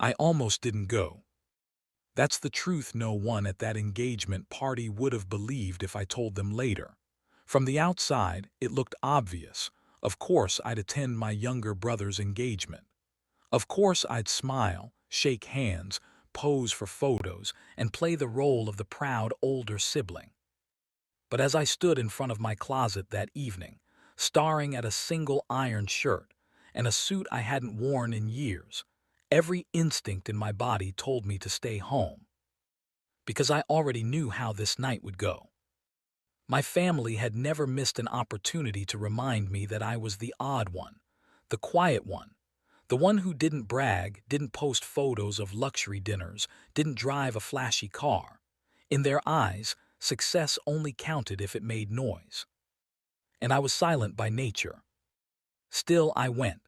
I almost didn't go. That's the truth no one at that engagement party would have believed if I told them later. From the outside, it looked obvious. Of course I'd attend my younger brother's engagement. Of course I'd smile, shake hands, pose for photos, and play the role of the proud older sibling. But as I stood in front of my closet that evening, staring at a single iron shirt and a suit I hadn't worn in years, every instinct in my body told me to stay home, because I already knew how this night would go. My family had never missed an opportunity to remind me that I was the odd one, the quiet one, the one who didn't brag, didn't post photos of luxury dinners, didn't drive a flashy car. In their eyes, success only counted if it made noise. And I was silent by nature. Still, I went.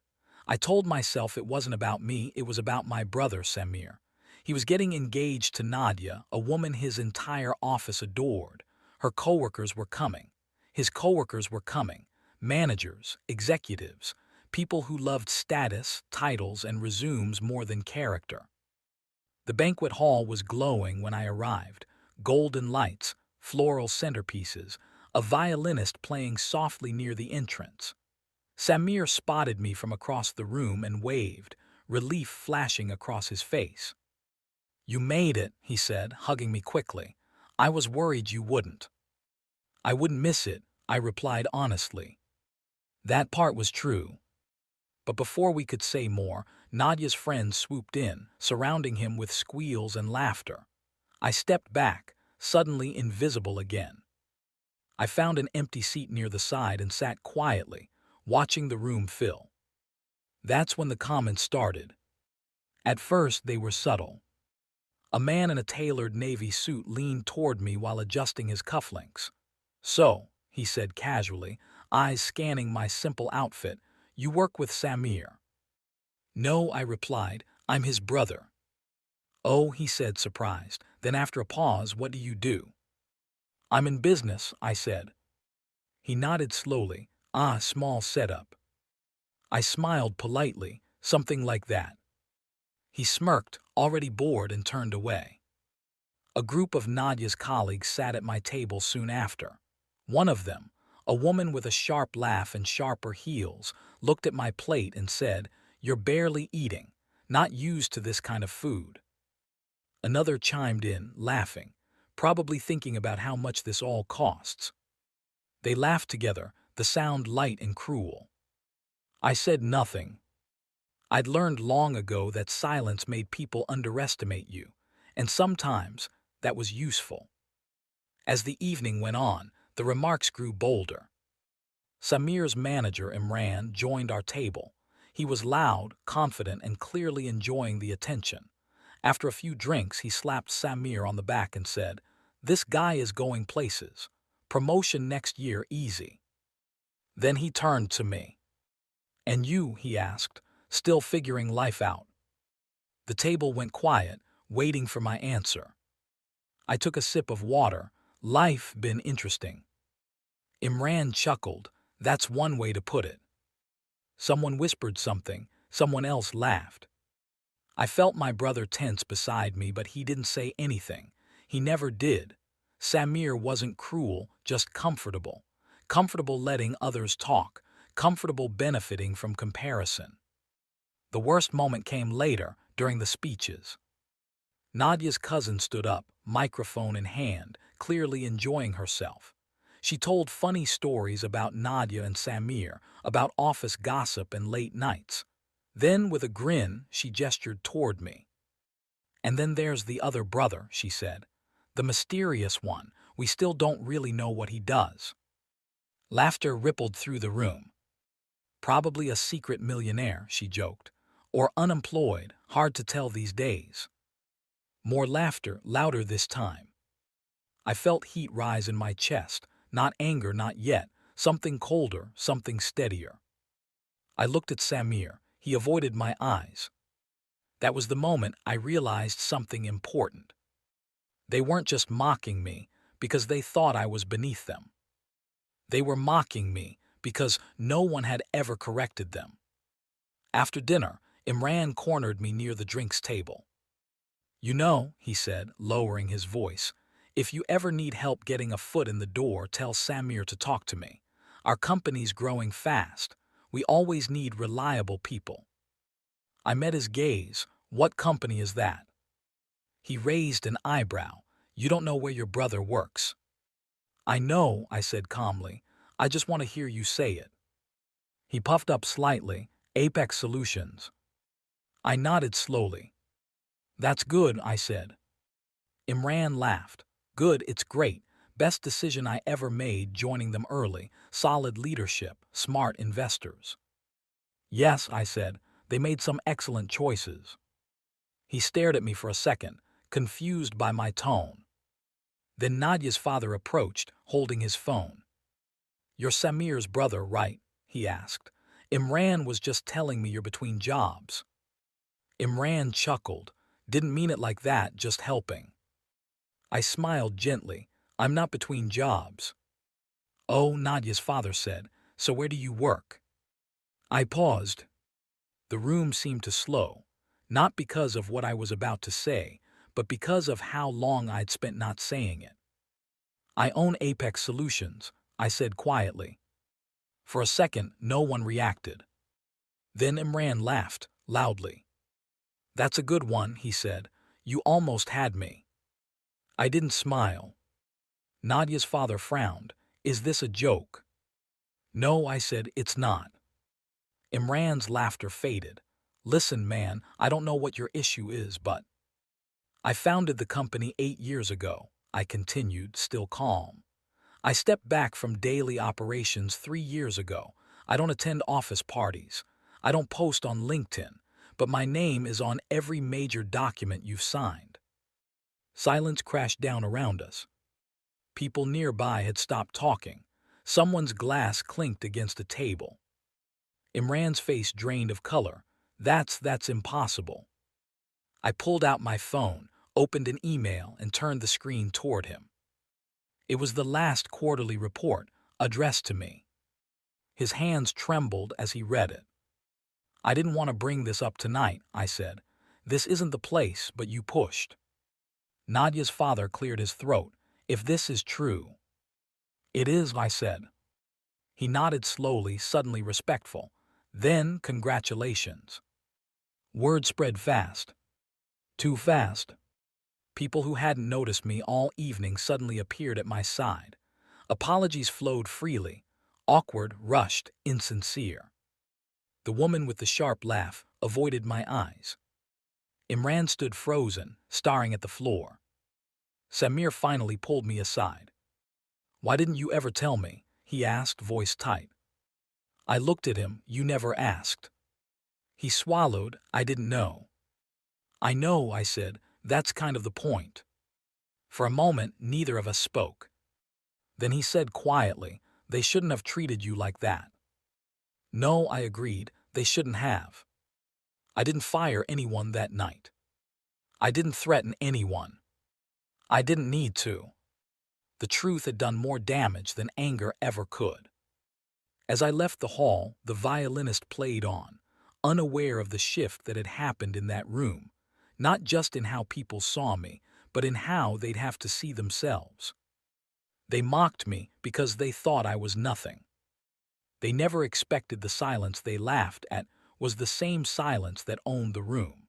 I told myself it wasn't about me, it was about my brother Samir. He was getting engaged to Nadia, a woman his entire office adored. Her coworkers were coming. His coworkers were coming. Managers, executives, people who loved status, titles, and resumes more than character. The banquet hall was glowing when I arrived. Golden lights, floral centerpieces, a violinist playing softly near the entrance. Samir spotted me from across the room and waved, relief flashing across his face. "You made it," he said, hugging me quickly. "I was worried you wouldn't." "I wouldn't miss it," I replied honestly. That part was true. But before we could say more, Nadia's friends swooped in, surrounding him with squeals and laughter. I stepped back, suddenly invisible again. I found an empty seat near the side and sat quietly, watching the room fill. That's when the comments started. At first, they were subtle. A man in a tailored navy suit leaned toward me while adjusting his cufflinks. "So," he said casually, eyes scanning my simple outfit, "you work with Samir?" "No," I replied, "I'm his brother." "Oh," he said, surprised. Then after a pause, "What do you do?" "I'm in business," I said. He nodded slowly. "Ah, small setup." I smiled politely, something like that. He smirked, already bored, and turned away. A group of Nadia's colleagues sat at my table soon after. One of them, a woman with a sharp laugh and sharper heels, looked at my plate and said, "You're barely eating, not used to this kind of food." Another chimed in, laughing, probably thinking about how much this all costs. They laughed together, the sound light and cruel. I said nothing. I'd learned long ago that silence made people underestimate you, and sometimes that was useful. As the evening went on, the remarks grew bolder. Samir's manager, Imran, joined our table. He was loud, confident, and clearly enjoying the attention. After a few drinks, he slapped Samir on the back and said, "This guy is going places. Promotion next year easy." Then he turned to me. "And you?" he asked, still figuring life out. The table went quiet, waiting for my answer. I took a sip of water. Life been interesting. Imran chuckled. That's one way to put it. Someone whispered something. Someone else laughed. I felt my brother tense beside me, but he didn't say anything. He never did. Samir wasn't cruel, just comfortable. Comfortable letting others talk. Comfortable benefiting from comparison. The worst moment came later, during the speeches. Nadia's cousin stood up, microphone in hand, clearly enjoying herself. She told funny stories about Nadia and Samir, about office gossip and late nights. Then, with a grin, she gestured toward me. "And then there's the other brother," she said. "The mysterious one. We still don't really know what he does." Laughter rippled through the room. "Probably a secret millionaire," she joked. "Or unemployed, hard to tell these days." More laughter, louder this time. I felt heat rise in my chest, not anger, not yet, something colder, something steadier. I looked at Samir. He avoided my eyes. That was the moment I realized something important. They weren't just mocking me because they thought I was beneath them. They were mocking me because no one had ever corrected them. After dinner, Imran cornered me near the drinks table. You know, he said, lowering his voice, if you ever need help getting a foot in the door, tell Samir to talk to me. Our company's growing fast. We always need reliable people. I met his gaze. What company is that? He raised an eyebrow. You don't know where your brother works. I know, I said calmly. I just want to hear you say it. He puffed up slightly. Apex Solutions. I nodded slowly. That's good, I said. Imran laughed. Good, it's great. Best decision I ever made joining them early. Solid leadership, smart investors. Yes, I said. They made some excellent choices. He stared at me for a second, confused by my tone. Then Nadia's father approached, holding his phone. You're Samir's brother, right? He asked. Imran was just telling me you're between jobs. Imran chuckled. Didn't mean it like that, just helping. I smiled gently. I'm not between jobs. Oh, Nadia's father said. So where do you work? I paused. The room seemed to slow, not because of what I was about to say, but because of how long I'd spent not saying it. I own Apex Solutions, I said quietly. For a second, no one reacted. Then Imran laughed, loudly. That's a good one, he said. You almost had me. I didn't smile. Nadia's father frowned. Is this a joke? No, I said, it's not. Imran's laughter faded. Listen, man, I don't know what your issue is, but I founded the company 8 years ago, I continued, still calm. I stepped back from daily operations 3 years ago. I don't attend office parties. I don't post on LinkedIn, but my name is on every major document you've signed. Silence crashed down around us. People nearby had stopped talking. Someone's glass clinked against a table. Imran's face drained of color. That's impossible. I pulled out my phone, opened an email, and turned the screen toward him. It was the last quarterly report, addressed to me. His hands trembled as he read it. I didn't want to bring this up tonight, I said. This isn't the place, but you pushed. Nadia's father cleared his throat. If this is true. It is, I said. He nodded slowly, suddenly respectful. Then, congratulations. Word spread fast. Too fast. People who hadn't noticed me all evening suddenly appeared at my side. Apologies flowed freely. Awkward, rushed, insincere. The woman with the sharp laugh avoided my eyes. Imran stood frozen, staring at the floor. Samir finally pulled me aside. Why didn't you ever tell me? He asked, voice tight. I looked at him. You never asked. He swallowed. I didn't know. I know, I said. That's kind of the point. For a moment, neither of us spoke. Then he said quietly, they shouldn't have treated you like that. No, I agreed, they shouldn't have. I didn't fire anyone that night. I didn't threaten anyone. I didn't need to. The truth had done more damage than anger ever could. As I left the hall, the violinist played on, unaware of the shift that had happened in that room, not just in how people saw me, but in how they'd have to see themselves. They mocked me because they thought I was nothing. They never expected the silence they laughed at was the same silence that owned the room.